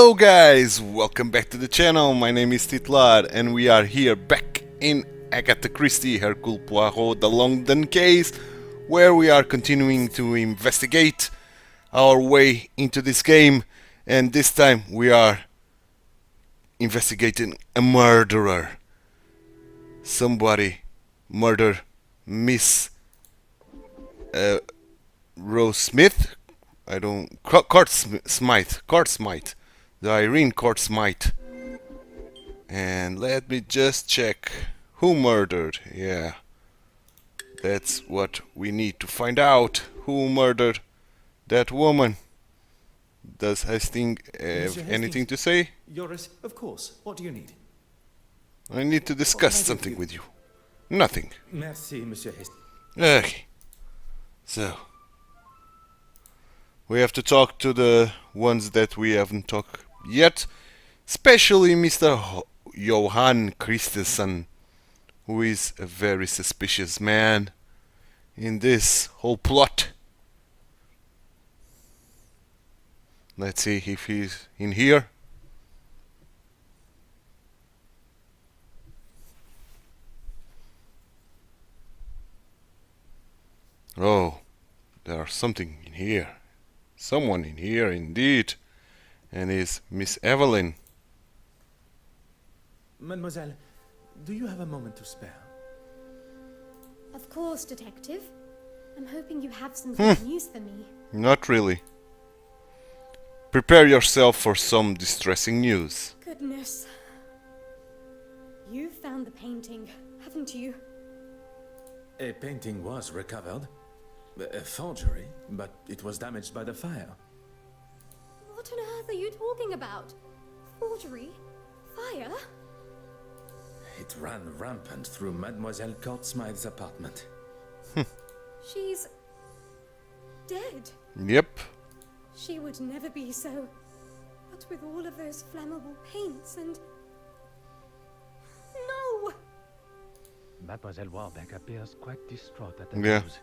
Hello guys, welcome back to the channel. My name is titular and we are here back in Agatha Christie, Hercule Poirot, the London case, where we are continuing to investigate our way into this game, and this time we are investigating a murderer. Somebody murdered Miss Rose Smith. I don't. Court Smythe. The Irene Court Smythe. And let me just check who murdered. Yeah, that's what we need to find out. Who murdered that woman? Does Hastings have anything to say? Of course. What do you need? I need to discuss something with you. Nothing. Merci, Monsieur Hastings. Okay. So we have to talk to the ones that we haven't talked yet, especially Mr. Johann Christensen, who is a very suspicious man in this whole plot. Let's see if he's in here. Oh, there's something in here. Someone in here indeed. And it's Miss Evelyn. Mademoiselle, do you have a moment to spare? Of course, Detective. I'm hoping you have some good news for me. Not really. Prepare yourself for some distressing news. Goodness. You found the painting, haven't you? A painting was recovered. A forgery, but it was damaged by the fire. What on earth are you talking about? Forgery? Fire? It ran rampant through Mademoiselle Court Smythe's apartment. She's dead. Yep. She would never be so. But with all of those flammable paints and... No! Mademoiselle Warbeck appears quite distraught at the Yeah. news.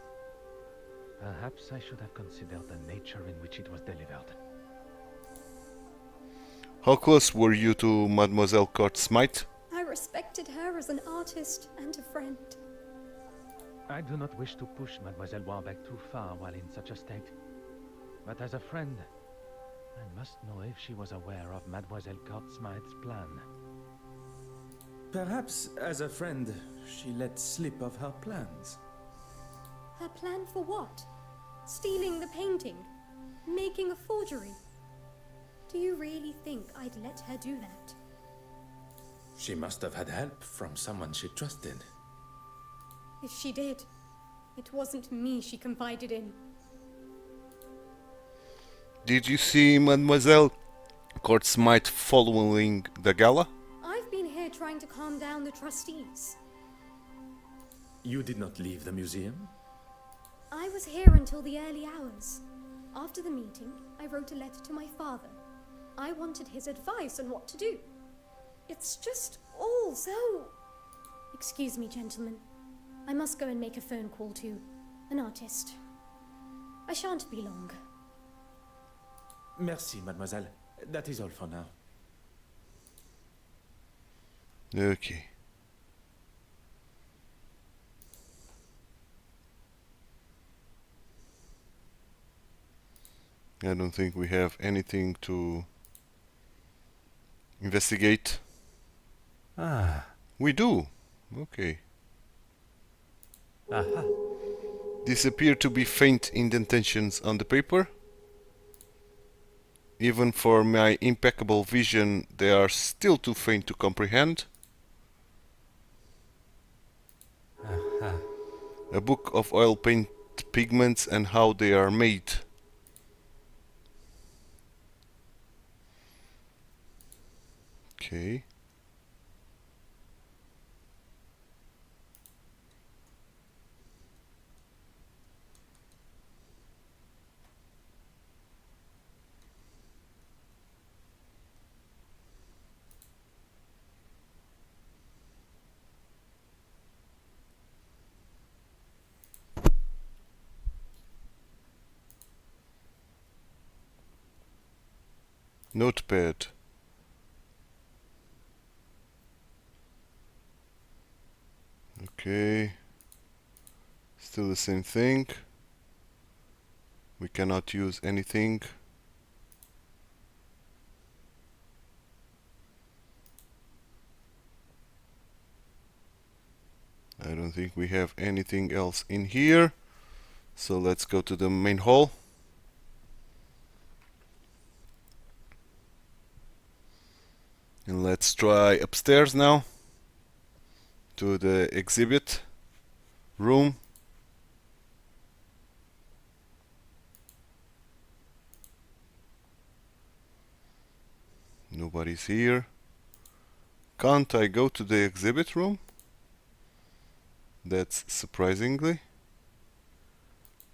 Perhaps I should have considered the nature in which it was delivered. How close were you to Mademoiselle Court Smythe? I respected her as an artist and a friend. I do not wish to push Mademoiselle Warbeck too far while in such a state. But as a friend, I must know if she was aware of Mademoiselle Court Smythe's plan. Perhaps, as a friend, she let slip of her plans. Her plan for what? Stealing the painting? Making a forgery? Do you really think I'd let her do that? She must have had help from someone she trusted. If she did, it wasn't me she confided in. Did you see Mademoiselle Court Smythe following the gala? I've been here trying to calm down the trustees. You did not leave the museum? I was here until the early hours. After the meeting, I wrote a letter to my father. I wanted his advice on what to do. It's just all so... Excuse me, gentlemen. I must go and make a phone call to an artist. I shan't be long. Merci, mademoiselle. That is all for now. Okay. I don't think we have anything to investigate. Ah. We do. Okay. Aha. These appear to be faint indentations on the paper. Even for my impeccable vision, they are still too faint to comprehend. Aha. A book of oil paint pigments and how they are made. Okay. Notepad. Okay. Still the same thing. We cannot use anything. I don't think we have anything else in here. So let's go to the main hall. And let's try upstairs now to the exhibit room. Nobody's here. Can't I go to the exhibit room? That's surprisingly,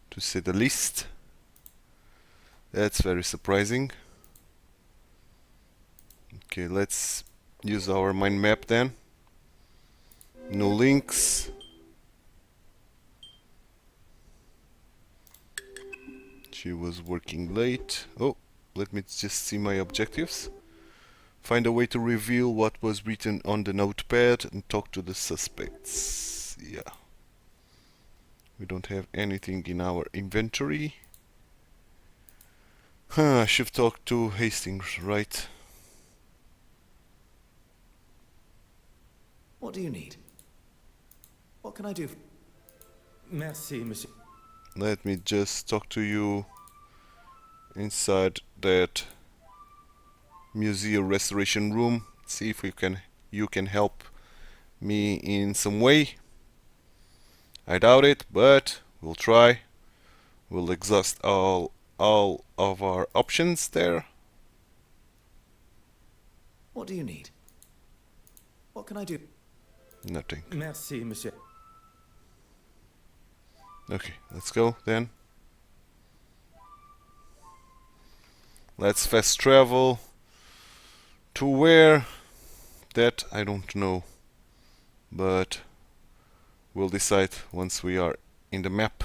to say the least. That's very surprising. Okay, let's use our mind map then. No links. She was working late. Oh, let me just see my objectives. Find a way to reveal what was written on the notepad and talk to the suspects. Yeah. We don't have anything in our inventory. I should talk to Hastings, right? What do you need? What can I do? Merci, monsieur. Let me just talk to you inside that museum restoration room. See if you can help me in some way. I doubt it, but we'll try. We'll exhaust all of our options there. What do you need? What can I do? Nothing. Merci, monsieur. Okay, let's go then. Let's fast travel to where? That I don't know, but we'll decide once we are in the map.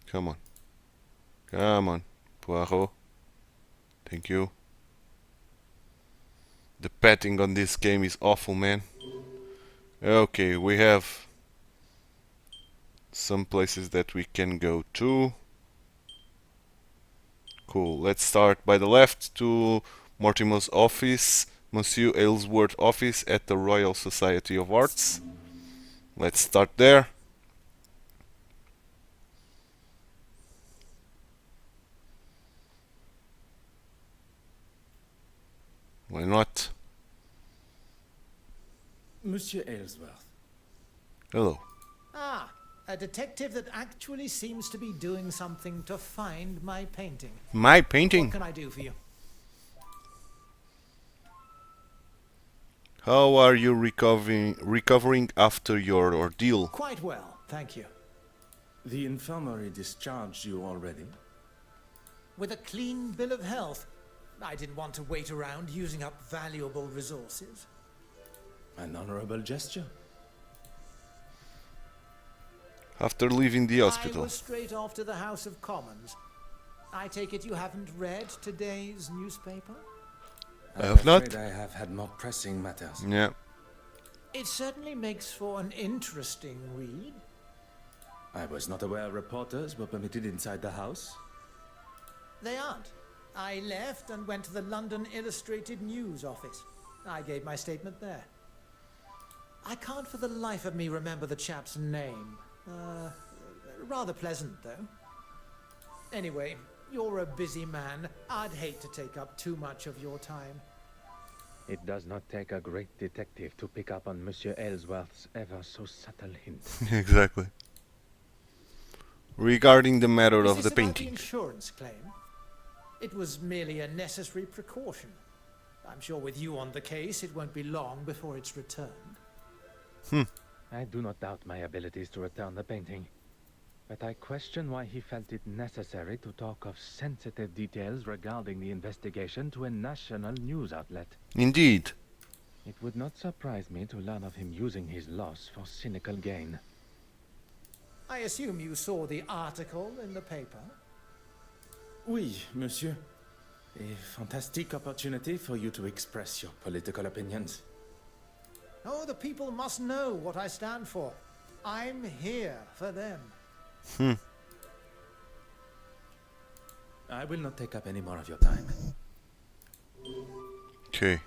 Come on. Come on, Poirot. Thank you. The padding on this game is awful, man. Okay, we have some places that we can go to. Cool. Let's start by the left to Mortimer's office, Monsieur Aylesworth's office at the Royal Society of Arts. Let's start there. Why not? Monsieur Aylesworth. Hello. Ah, a detective that actually seems to be doing something to find my painting. My What painting? can I do for you? How are you recovering after your ordeal? Quite well, thank you. The infirmary discharged you already? With a clean bill of health. I didn't want to wait around using up valuable resources. An honorable gesture. After leaving the I hospital. was straight off to the House of Commons. I take it you haven't read today's newspaper? I have not. afraid I have had more pressing matters. Yeah. It certainly makes for an interesting read. I was not aware reporters were permitted inside the house. They aren't. I left and went to the London Illustrated News office. I gave my statement there. I can't for the life of me remember the chap's name. Rather pleasant, though. Anyway, you're a busy man. I'd hate to take up too much of your time. It does not take a great detective to pick up on Monsieur Aylesworth's ever so subtle hint. Exactly. Regarding the matter Is of this the about painting. the insurance claim? It was merely a necessary precaution. I'm sure with you on the case, it won't be long before it's returned. I do not doubt my abilities to return the painting, but I question why he felt it necessary to talk of sensitive details regarding the investigation to a national news outlet. Indeed. It would not surprise me to learn of him using his loss for cynical gain. I assume you saw the article in the paper? Oui, monsieur. A fantastic opportunity for you to express your political opinions. Oh, the people must know what I stand for. I'm here for them. I will not take up any more of your time. Okay.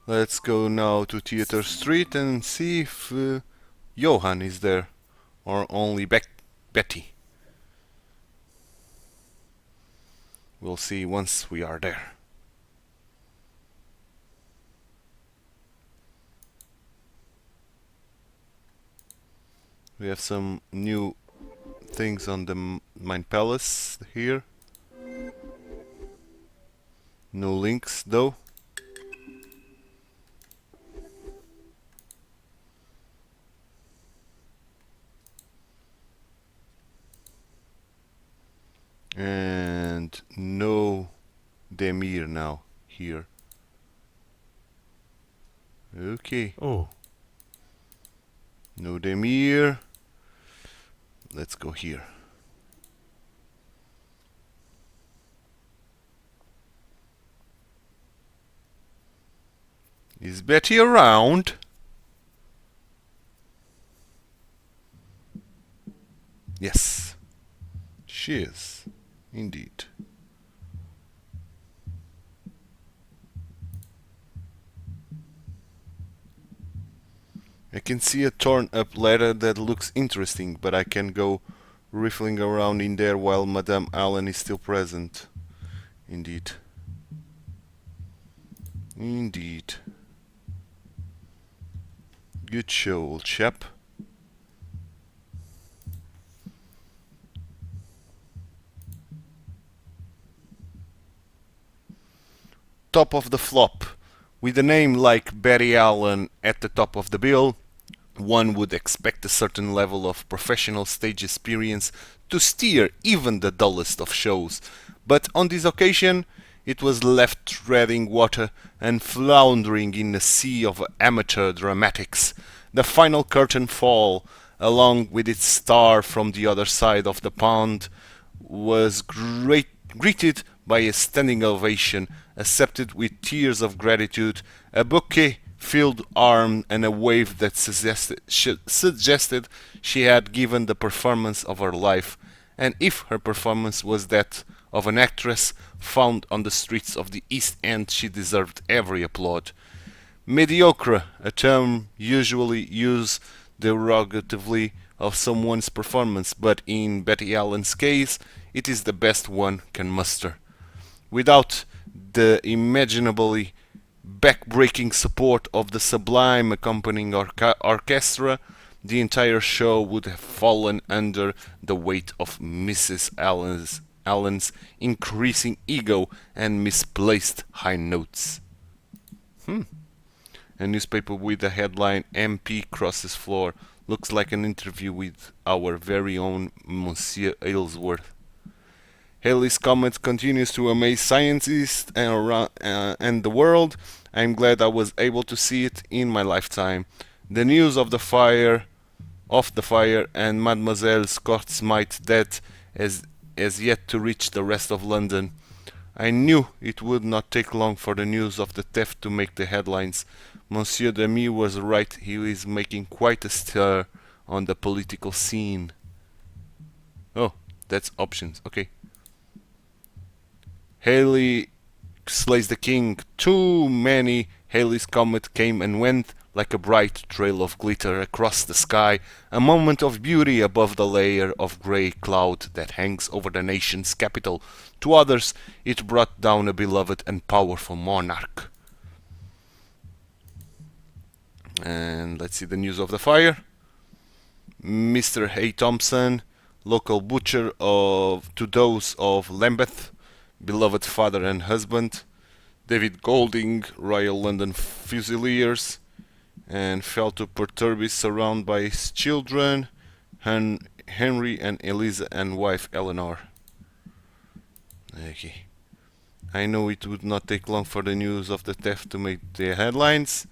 Let's go now to Theatre Street and see if Johan is there, or only Betty. We'll see once we are there. We have some new things on the Mine Palace here. No links though. And no Demir now here. Okay. Oh, No Demir. Let's go here. Is Betty around? Yes, she is, indeed. I can see a torn up letter that looks interesting, but I can go riffling around in there while Madame Allen is still present. Indeed. Indeed. Good show, old chap. Top of the flop. With a name like Betty Allen at the top of the bill, one would expect a certain level of professional stage experience to steer even the dullest of shows, but on this occasion it was left treading water and floundering in a sea of amateur dramatics. The final curtain fall, along with its star from the other side of the pond, was greeted by a standing ovation, accepted with tears of gratitude, a bouquet-filled arm, and a wave that suggested she had given the performance of her life, and if her performance was that of an actress found on the streets of the East End, she deserved every applaud. Mediocre, a term usually used derogatively of someone's performance, but in Betty Allen's case, it is the best one can muster. Without the imaginably back-breaking support of the sublime accompanying orchestra, the entire show would have fallen under the weight of Mrs. Allen's increasing ego and misplaced high notes. A newspaper with the headline MP crosses floor. Looks like an interview with our very own Monsieur Aylesworth. Halley's Comet continues to amaze scientists and the world. I'm glad I was able to see it in my lifetime. The news of the fire, and Mademoiselle Scott Smythe death has yet to reach the rest of London. I knew it would not take long for the news of the theft to make the headlines. Monsieur Demy was right, he is making quite a stir on the political scene. Oh, that's options, okay. Halley slays the king. Too many. Halley's Comet came and went like a bright trail of glitter across the sky, a moment of beauty above the layer of grey cloud that hangs over the nation's capital. To others, it brought down a beloved and powerful monarch. And let's see the news of the fire. Mr. Hay Thompson, local butcher to those of Lambeth, beloved father and husband. David Golding, Royal London Fusiliers, and fell to perturbis surrounded by his children, Henry and Eliza, and wife Eleanor. Okay. I know it would not take long for the news of the theft to make the headlines.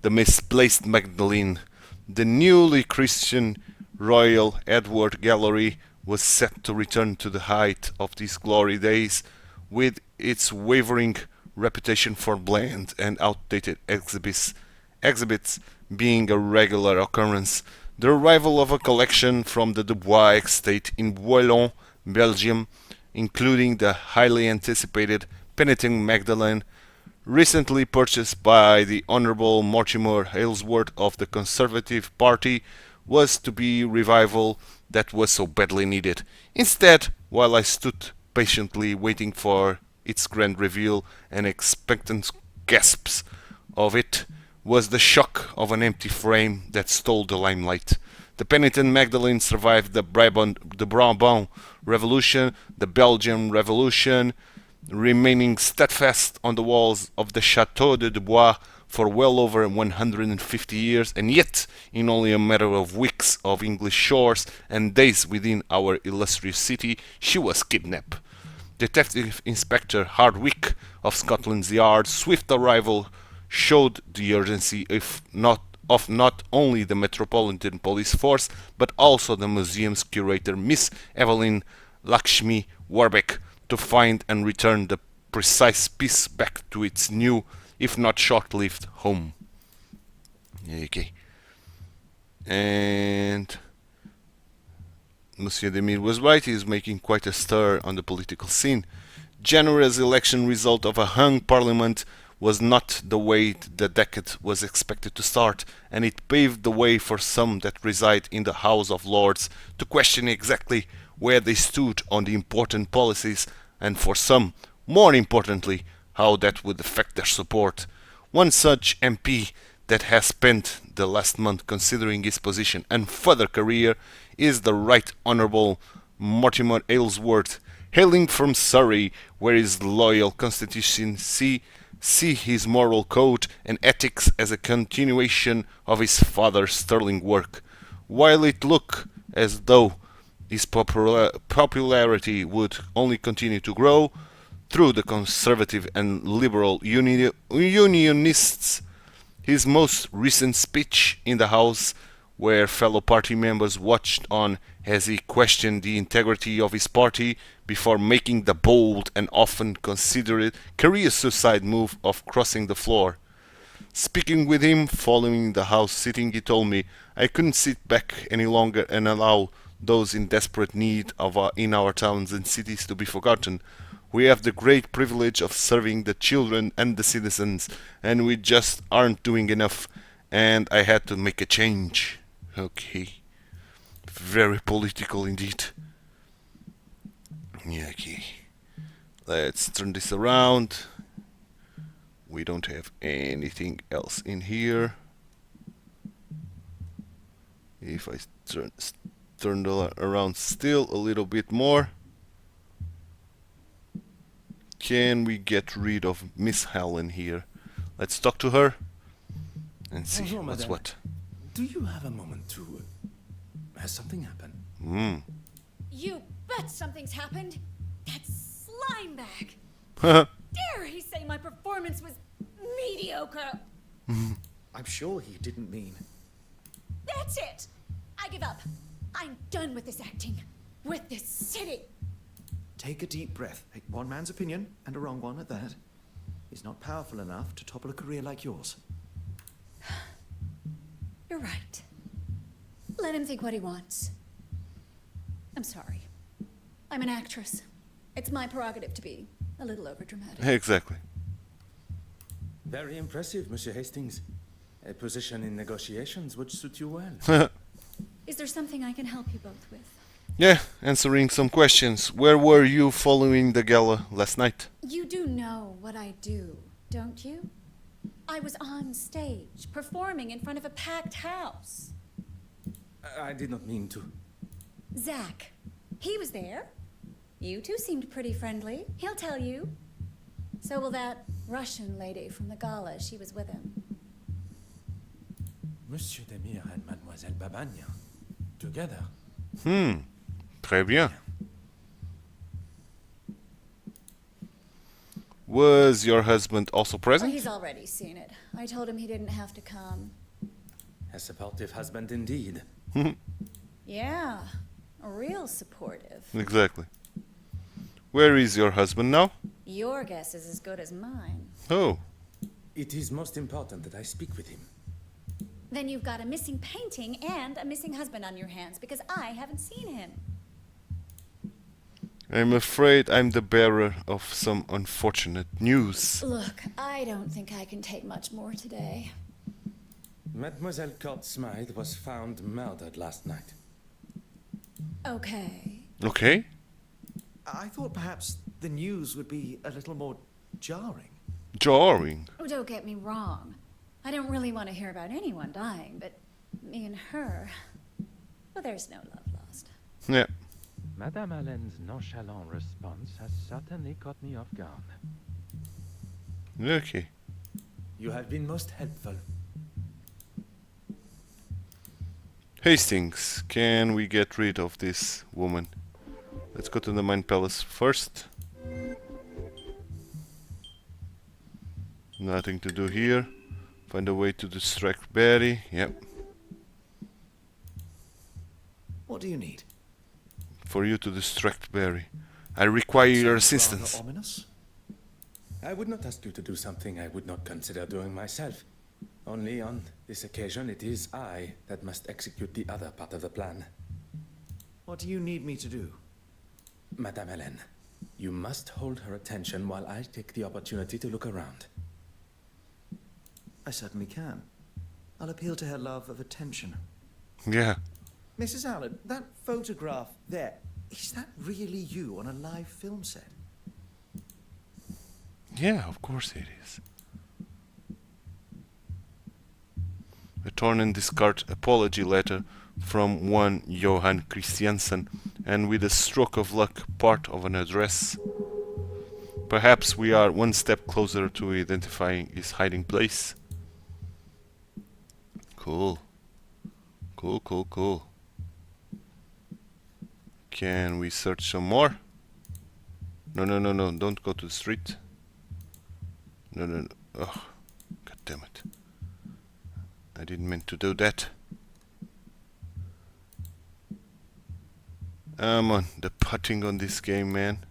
The misplaced Magdalene. The newly Christian Royal Edward Gallery was set to return to the height of these glory days, with its wavering reputation for bland and outdated exhibits being a regular occurrence. The arrival of a collection from the Dubois estate in Boilon, Belgium, including the highly anticipated Painting Magdalene, recently purchased by the Honourable Mortimer Aylesworth of the Conservative Party, was to be revival that was so badly needed. Instead, while I stood patiently waiting for its grand reveal and expectant gasps of it, was the shock of an empty frame that stole the limelight. The Penitent Magdalene survived the Brabant Revolution, the Belgian Revolution, remaining steadfast on the walls of the Chateau de Dubois for well over 150 years, and yet, in only a matter of weeks of English shores and days within our illustrious city, she was kidnapped. Detective Inspector Hardwick of Scotland Yard's swift arrival showed the urgency of not only the Metropolitan Police Force, but also the museum's curator, Miss Evelyn Lakshmi Warbeck, to find and return the precise piece back to its new, if not short-lived, home. Okay. And Monsieur Demir was right, he is making quite a stir on the political scene. January's election result of a hung parliament was not the way the decade was expected to start, and it paved the way for some that reside in the House of Lords to question exactly where they stood on the important policies, and for some, more importantly, how that would affect their support. One such MP that has spent the last month considering his position and further career is the Right Honourable Mortimer Aylesworth, hailing from Surrey, where his loyal constituency see his moral code and ethics as a continuation of his father's sterling work. While it looked as though his popularity would only continue to grow through the conservative and liberal unionists, his most recent speech in the House, where fellow party members watched on as he questioned the integrity of his party before making the bold and often considered career suicide move of crossing the floor. Speaking with him following the House sitting, he told me I couldn't sit back any longer and allow those in desperate need of in our towns and cities to be forgotten. We have the great privilege of serving the children and the citizens, and we just aren't doing enough, and I had to make a change. Okay. Very political indeed. Yeah, okay. Let's turn this around. We don't have anything else in here. If I turn around still a little bit more, can we get rid of Miss Helen here? Let's talk to her and see Bonjour, what's madame. what. Do you have a moment to... Has something happened? You bet something's happened. That slime bag. Dare he say my performance was mediocre? I'm sure he didn't mean... That's it. I give up. I'm done with this acting. With this city. Take a deep breath. Hey, one man's opinion, and a wrong one at that, is not powerful enough to topple a career like yours. You're right. Let him think what he wants. I'm sorry. I'm an actress. It's my prerogative to be a little overdramatic. Exactly. Very impressive, Monsieur Hastings. A position in negotiations would suit you well. Is there something I can help you both with? Yeah, answering some questions. Where were you following the gala last night? You do know what I do, don't you? I was on stage, performing in front of a packed house. I did not mean to. Zach, he was there. You two seemed pretty friendly. He'll tell you. So will that Russian lady from the gala. She was with him. Monsieur Demir and Mademoiselle Babagne. Together. Très bien. Was your husband also Oh, present? he's already seen it. I told him he didn't have to come. A supportive husband indeed. Yeah, real supportive. Exactly. Where is your husband now? Your guess is as good as mine. Oh, It is most important that I speak with him. Then you've got a missing painting and a missing husband on your hands because I haven't seen him. I'm afraid I'm the bearer of some unfortunate news. Look, I don't think I can take much more today. Mademoiselle Court Smythe was found murdered last night. Okay. Okay. I thought perhaps the news would be a little more jarring. Jarring. Oh, don't get me wrong. I don't really want to hear about anyone dying, but me and her, well, there's no love lost. Yeah. Madame Allen's nonchalant response has certainly caught me off guard. Okay. You have been most helpful. Hastings, can we get rid of this woman? Let's go to the Mine Palace first. Nothing to do here. Find a way to distract Barry. Yep. What do you need? For you to distract Barry, I require your Sounds assistance. rather ominous. I would not ask you to do something I would not consider doing myself. Only on this occasion, it is I that must execute the other part of the plan. What do you need me to do? Madame Hélène, you must hold her attention while I take the opportunity to look around. I certainly can. I'll appeal to her love of attention. Yeah. Mrs. Allen, that photograph there, is that really you on a live film set? Yeah, of course it is. A torn and discard apology letter from one Johan Christiansen, and with a stroke of luck, part of an address. Perhaps we are one step closer to identifying his hiding place. Cool. Cool, cool, cool. Can we search some more? No, no, no, no, don't go to the street. No, no, no. Oh, god damn it. I didn't mean to do that. Come on, the putting on this game, man.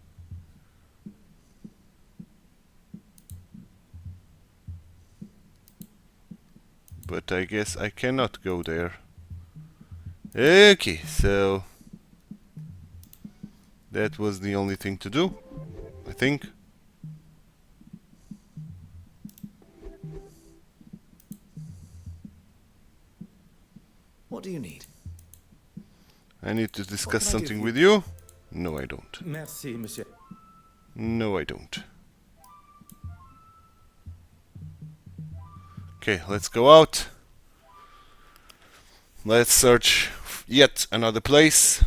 But I guess I cannot go there. Okay, so that was the only thing to do, I think. What do you need? I need to discuss can I do something for with you. No, I don't. Merci, monsieur. No, I don't. Okay, let's go out. Let's search yet another place.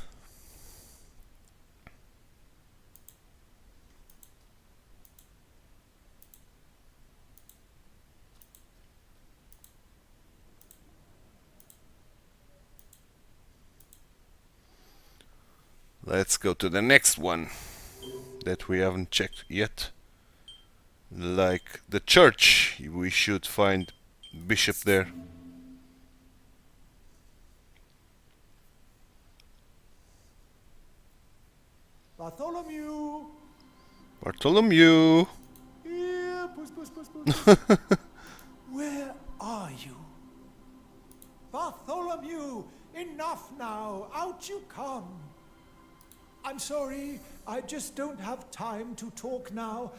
Let's go to the next one that we haven't checked yet. Like the church, we should find Bishop there. Bartholomew! Bartholomew! Here, puss, puss, puss, puss. Where are you? Bartholomew! Enough now! Out you come! I'm sorry, I just don't have time to talk now.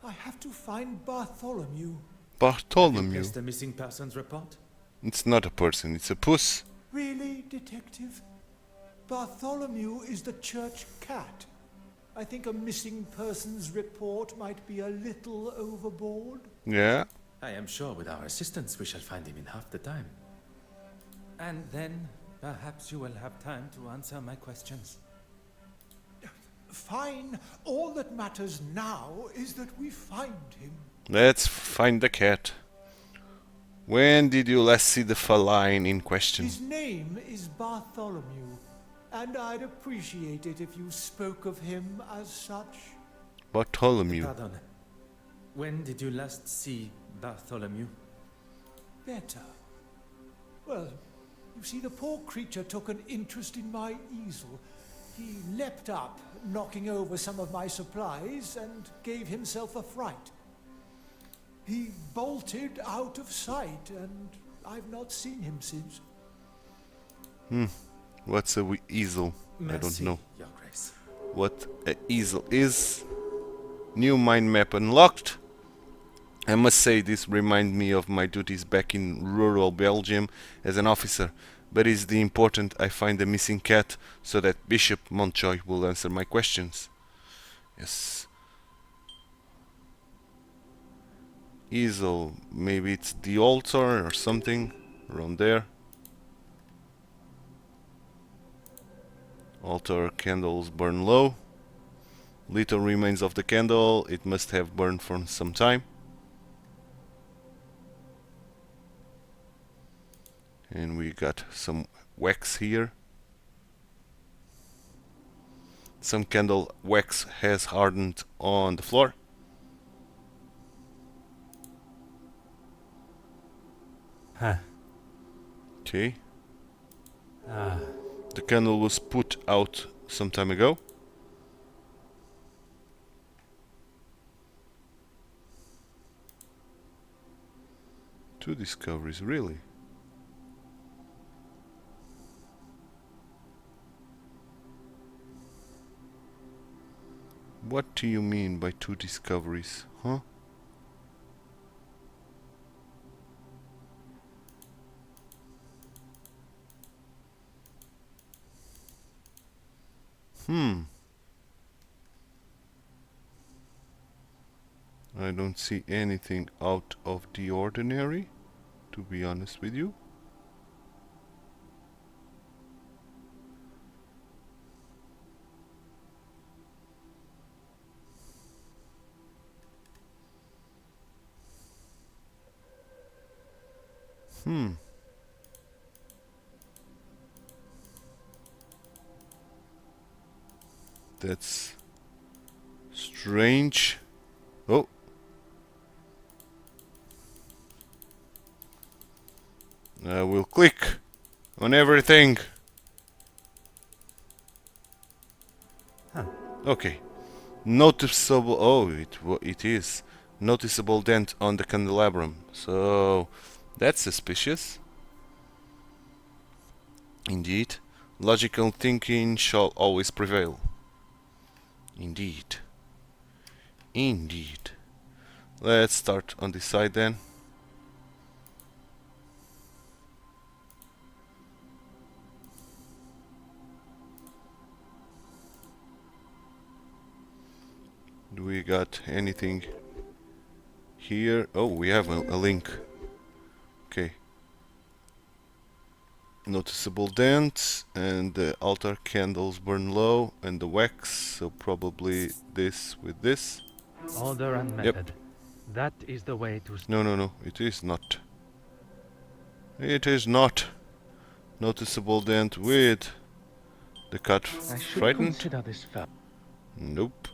I have to find Bartholomew. Bartholomew. Placed the missing persons report? It's not a person, it's a puss. Really, Detective? Bartholomew is the church cat. I think a missing persons report might be a little overboard. Yeah. I am sure with our assistance we shall find him in half the time. And then perhaps you will have time to answer my questions. Fine. All that matters now is that we find him. Let's find the cat. When did you last see the feline in question? His name is Bartholomew, and I'd appreciate it if you spoke of him as such. Bartholomew. Pardon. When did you last see Bartholomew? Better. Well, you see, the poor creature took an interest in my easel. He leapt up, knocking over some of my supplies, and gave himself a fright. He bolted out of sight, and I've not seen him since. What's a easel? I don't Merci, know. Your Grace. What a easel is. New mind map unlocked. I must say this reminds me of my duties back in rural Belgium as an officer, but is the important I find the missing cat so that Bishop Montjoy will answer my questions. Yes. Easel, maybe it's the altar or something around there. Altar candles burn low. Little remains of the candle, it must have burned for some time. And we got some wax here. Some candle wax has hardened on the floor. Huh. Okay. Ah. The candle was put out some time ago. Two discoveries, really? What do you mean by two discoveries, huh? I don't see anything out of the ordinary, to be honest with you. That's strange. Oh. I will click on everything. Huh. Okay. Noticeable. Oh, it is noticeable dent on the candelabrum. So that's suspicious. Indeed, logical thinking shall always prevail. Indeed. Indeed. Let's start on this side then. Do we got anything here? Oh, we have a link. Okay. Noticeable dent, and the altar candles burn low, and the wax, so probably this with this. Order and Yep. method. That is the way to... No, it is not. It is not. Noticeable dent with the cat I should frightened. consider this first. Nope.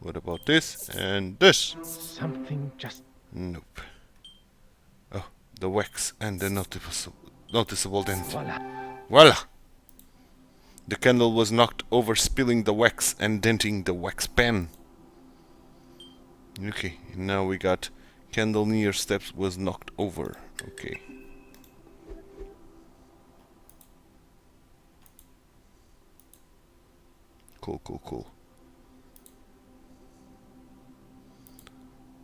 What about this and this? Something just... Nope. Oh, the wax and the noticeable dent. Voila. Voila! The candle was knocked over, spilling the wax and denting the wax pen. Okay, now we got candle near steps was knocked over. Okay. Cool.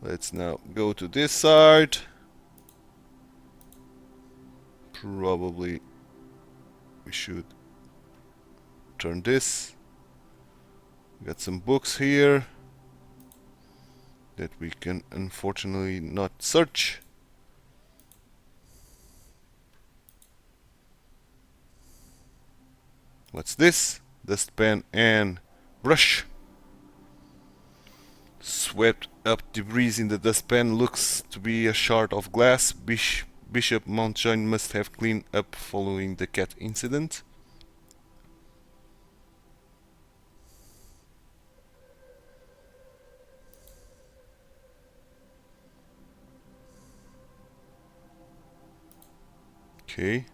Let's now go to this side. Probably we should turn this. Got some books here that we can unfortunately not search. What's this? Dustpan and brush. Swept up debris in the dustpan. Looks to be a shard of glass. Bishop Montjoy must have cleaned up following the cat incident. Okay.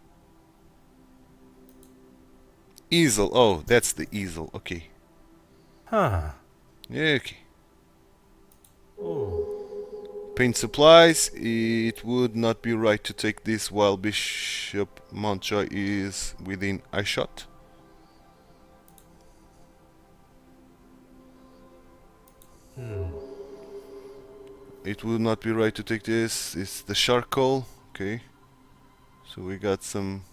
Easel. Oh, that's the easel. Okay. Huh. Okay. Oh. Paint supplies. It would not be right to take this while Bishop Mountjoy is within eyeshot. It would not be right to take this. It's the charcoal. Okay. So we got some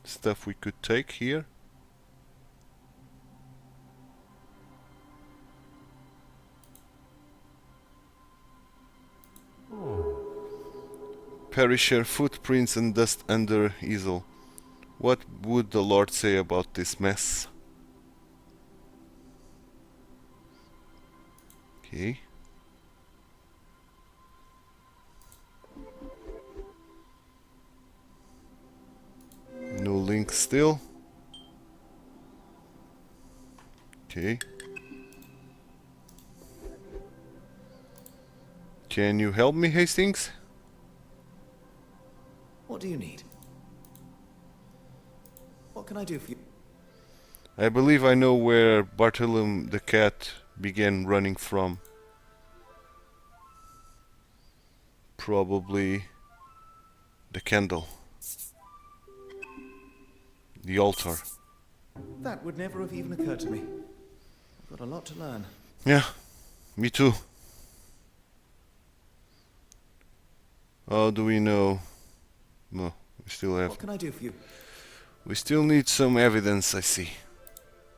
stuff we could take here. Perisher, footprints and dust under easel. What would the Lord say about this mess? Okay. No link still. Okay. Can you help me, Hastings? What do you need? What can I do for you? I believe I know where Bartholomew the cat began running from. Probably the candle. The altar. That would never have even occurred to me. I've got a lot to learn. Yeah, me too. How do we know? No, we still have. What can I do for you? We still need some evidence, I see.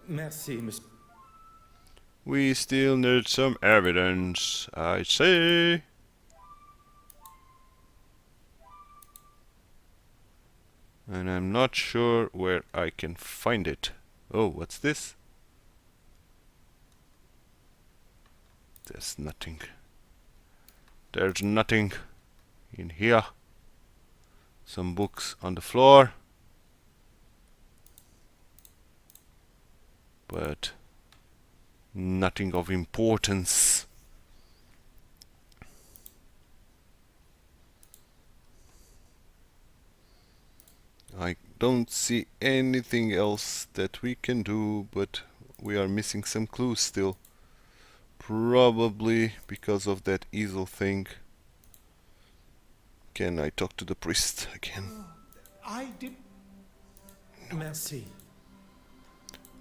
Merci, monsieur. We still need some evidence, I say. And I'm not sure where I can find it. Oh, what's this? There's nothing. There's nothing in here. Some books on the floor. But nothing of importance. I don't see anything else that we can do, but we are missing some clues still. Probably because of that easel thing. Can I talk to the priest again? I did. Merci.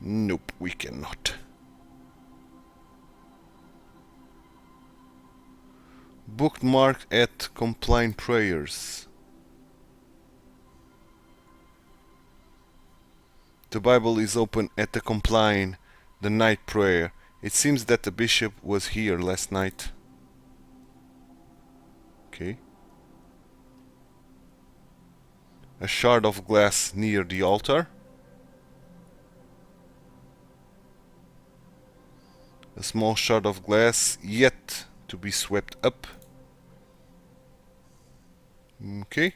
Nope, we cannot. Bookmarked at Compline Prayers. The Bible is open at the Compline, the night prayer. It seems that the bishop was here last night. Okay. A shard of glass near the altar. A small shard of glass yet to be swept up. Okay.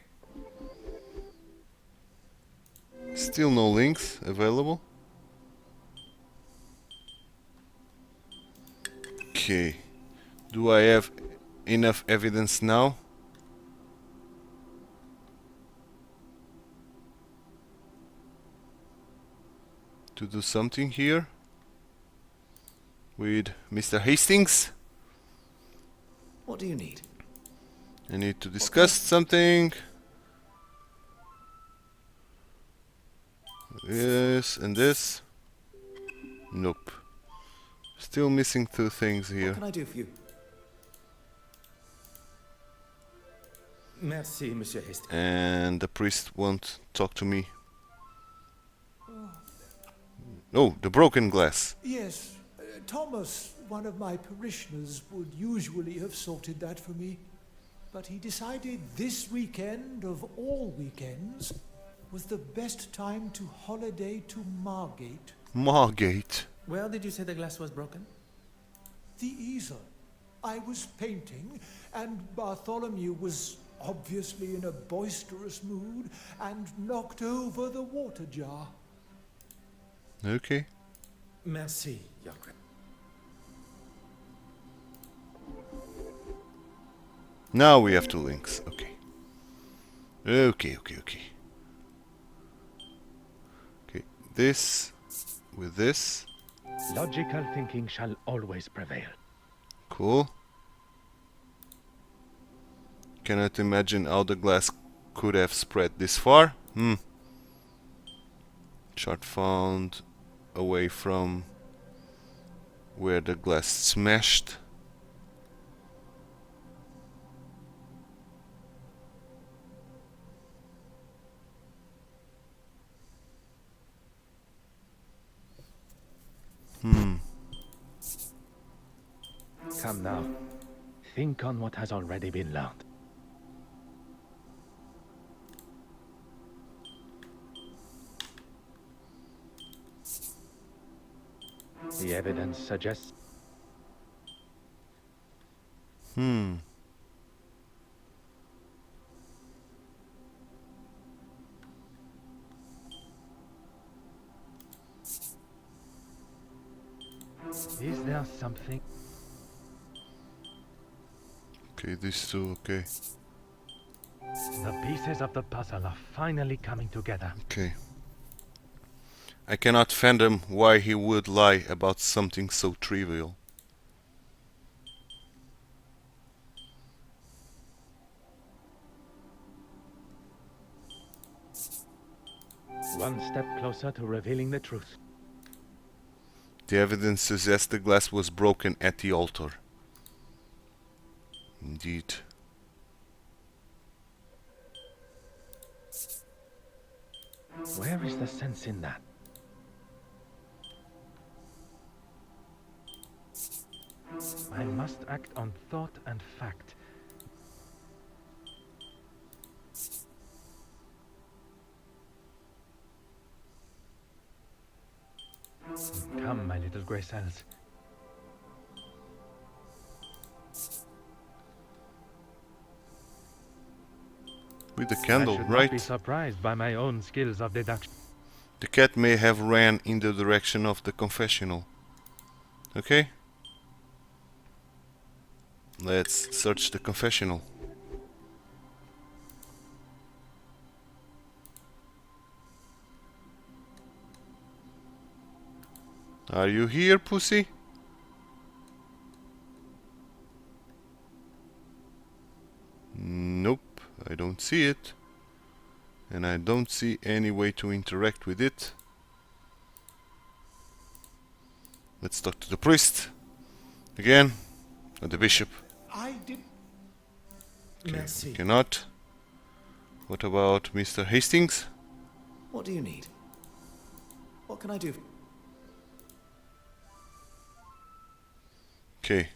Still no links available. Okay. Do I have enough evidence now? To do something here? With Mr. Hastings? What do you need? I need to discuss something. This and this. Nope. Still missing two things What here. can I do for you? Merci, Monsieur Hastings. And the priest won't talk to me. Oh, the broken glass. Yes, Thomas, one of my parishioners, would usually have sorted that for me. But he decided this weekend of all weekends was the best time to holiday to Margate. Margate. Where did you say the glass was broken? The easel. I was painting, and Bartholomew was obviously in a boisterous mood and knocked over the water jar. Okay. Merci, Your Grace. Now we have two links. Okay. Okay. Okay. This. with this. Logical thinking shall always prevail. Cool. Cannot imagine how the glass could have spread this far. Shard found away from where the glass smashed. Come now. Think on what has already been learned. The evidence suggests Is there something? Okay, these two, okay. The pieces of the puzzle are finally coming together. Okay. I cannot fathom why he would lie about something so trivial. One step closer to revealing the truth. The evidence suggests the glass was broken at the altar. Indeed. Where is the sense in that? I must act on thought and fact. Come, my little grey cells. With the candle, I should right? not be surprised by my own skills of deduction. The cat may have ran in the direction of the confessional. Okay? Let's search the confessional. Are you here, pussy? Nope, I don't see it. And I don't see any way to interact with it. Let's talk to the priest. Again. Or the bishop. I did. Okay, Merci. cannot. What about Mr. Hastings? What do you need? What can I do? Okay.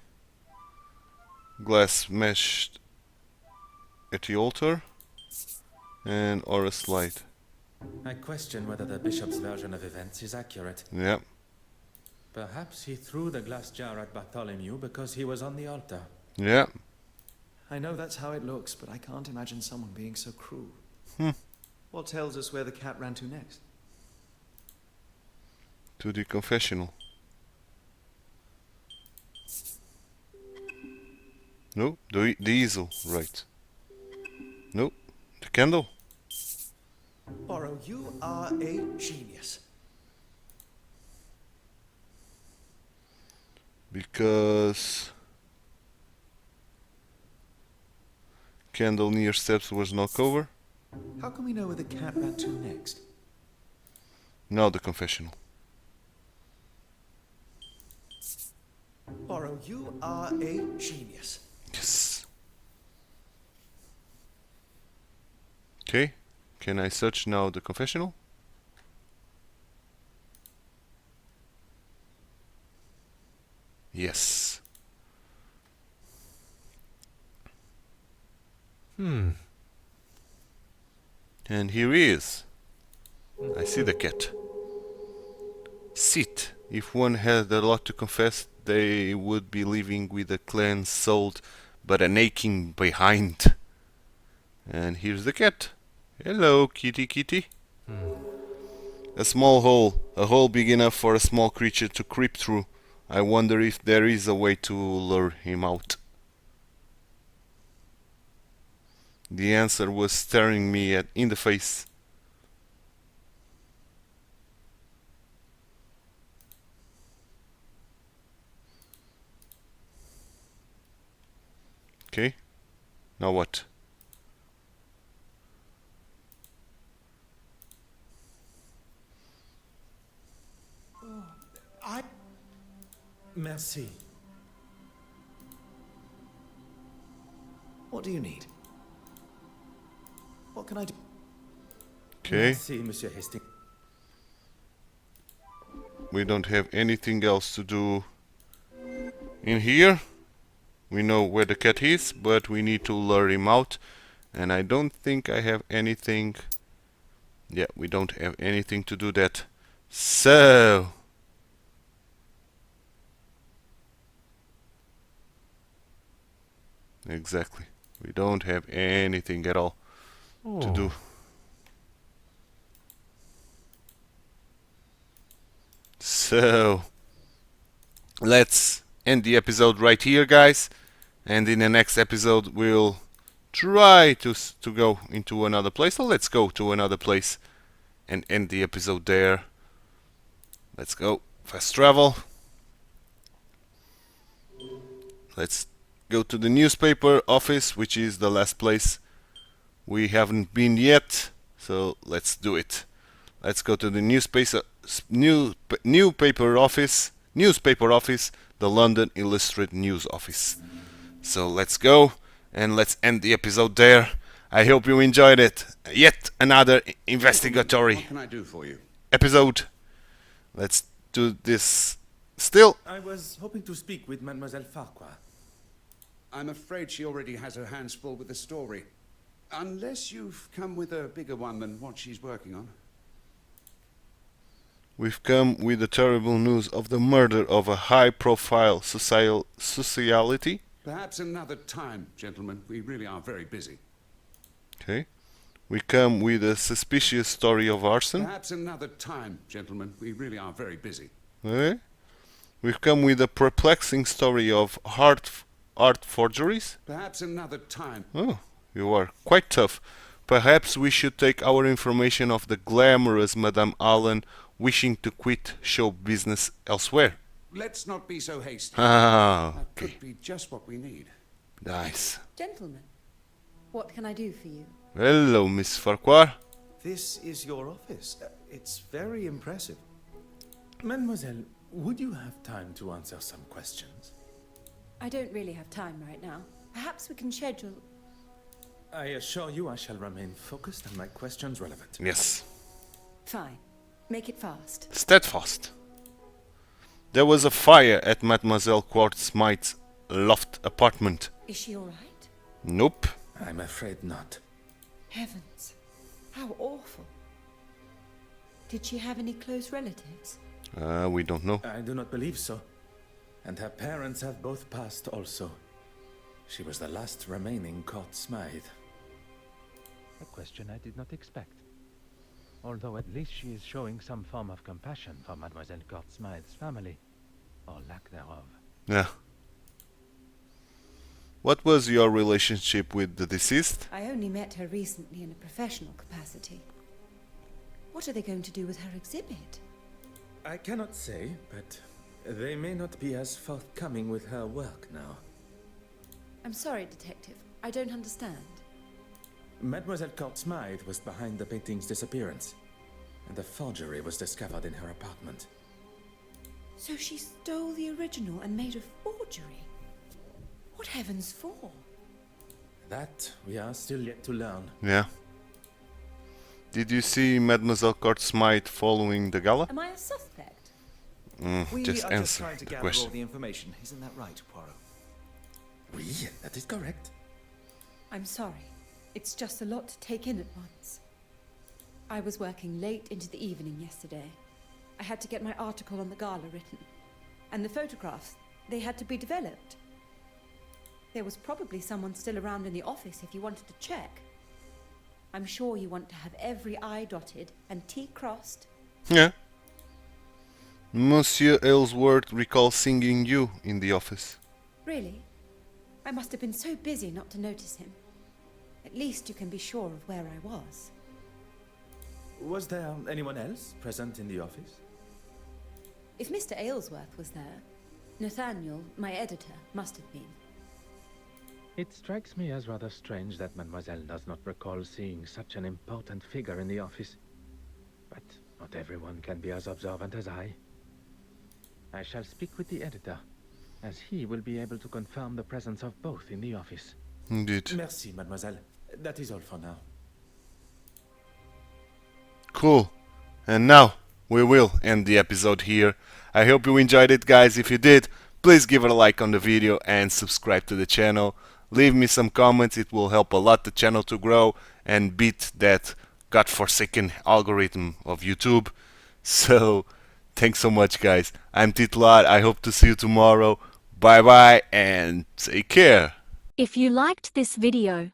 Glass smashed at the altar. And Horus light. I question whether the bishop's version of events is accurate. Yeah. Perhaps he threw the glass jar at Bartholomew because he was on the altar. Yeah. I know that's how it looks, but I can't imagine someone being so cruel. What tells us where the cat ran to next? To the confessional. No, the easel, right. No, the candle. Poirot, you are a genius. Because candle near steps was knocked over. How can we know where the cat ran to next? Now the confessional. Poirot, you are a genius. Yes. Okay. Can I search now the confessional? Yes. And here he is. I see the cat. Sit. If one had a lot to confess, they would be living with a cleansed soul, but an aching behind. And here's the cat. Hello, kitty kitty. A small hole. A hole big enough for a small creature to creep through. I wonder if there is a way to lure him out. The answer was staring me in the face. Okay. Now what? Merci. What do you need? What can I do? Okay. Merci, Monsieur Hastings. We don't have anything else to do in here. We know where the cat is, but we need to lure him out. And I don't think I have anything. Yeah, we don't have anything to do that. So exactly. We don't have anything at all to do. So let's end the episode right here, guys. And in the next episode, we'll try to go into another place. So let's go to another place and end the episode there. Let's go. Fast travel. Let's go to the newspaper office, which is the last place we haven't been yet. So let's do it. Let's go to the newspaper office, the London Illustrated News office. So let's go and let's end the episode there. I hope you enjoyed it. Yet another investigatory What can I do for you? episode. Let's do this still. I was hoping to speak with Mademoiselle Farquhar. I'm afraid she already has her hands full with the story. Unless you've come with a bigger one than what she's working on. We've come with the terrible news of the murder of a high-profile sociality. Perhaps another time, gentlemen. We really are very busy. Okay. We come with a suspicious story of arson. Perhaps another time, gentlemen. We really are very busy. Okay. We've come with a perplexing story of art forgeries. Perhaps another time. Oh, you are quite tough. Perhaps we should take our information of the glamorous Madame Allen wishing to quit show business elsewhere. Let's not be so hasty. Ah, That okay. could be just what we need. Nice. Gentlemen, what can I do for you? Hello, Miss Farquhar. This is your office. It's very impressive. Mademoiselle, would you have time to answer some questions? I don't really have time right now. Perhaps we can schedule... I assure you I shall remain focused and my questions relevant. Yes. Fine. Make it fast. Steadfast. There was a fire at Mademoiselle Quartzmite's loft apartment. Is she all right? Nope. I'm afraid not. Heavens. How awful. Did she have any close relatives? We don't know. I do not believe so. And her parents have both passed also. She was the last remaining Court Smythe. A question I did not expect. Although at least she is showing some form of compassion for Mademoiselle Gortsmith's family, or lack thereof. Yeah. What was your relationship with the deceased? I only met her recently in a professional capacity. What are they going to do with her exhibit? I cannot say, but they may not be as forthcoming with her work now. I'm sorry, Detective. I don't understand. Mademoiselle Court Smythe was behind the painting's disappearance, and the forgery was discovered in her apartment. So she stole the original and made a forgery? What heavens for? That we are still yet to learn. Yeah. Did you see Mademoiselle Quartzmite following the gala? Am I a suspect? We Just are just answer trying to the gather question. all the information. Isn't that right, Poirot? Oui, that is correct. I'm sorry. It's just a lot to take in at once. I was working late into the evening yesterday. I had to get my article on the gala written. And the photographs, they had to be developed. There was probably someone still around in the office if you wanted to check. I'm sure you want to have every I dotted and T crossed. Yeah. Monsieur Aylesworth recalls singing you in the office. Really? I must have been so busy not to notice him. At least you can be sure of where I was. Was there anyone else present in the office? If Mr. Aylesworth was there, Nathaniel, my editor, must have been. It strikes me as rather strange that Mademoiselle does not recall seeing such an important figure in the office. But not everyone can be as observant as I. I shall speak with the editor, as he will be able to confirm the presence of both in the office. Indeed. Merci, mademoiselle. That is all for now. Cool. And now we will end the episode here. I hope you enjoyed it, guys. If you did, please give it a like on the video and subscribe to the channel. Leave me some comments, it will help a lot the channel to grow and beat that godforsaken algorithm of YouTube. So, thanks so much, guys. I'm TituElite. I hope to see you tomorrow. Bye bye and take care. If you liked this video,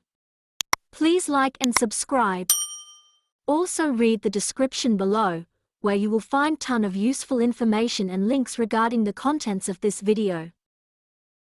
please like and subscribe. Also read the description below, where you will find ton of useful information and links regarding the contents of this video.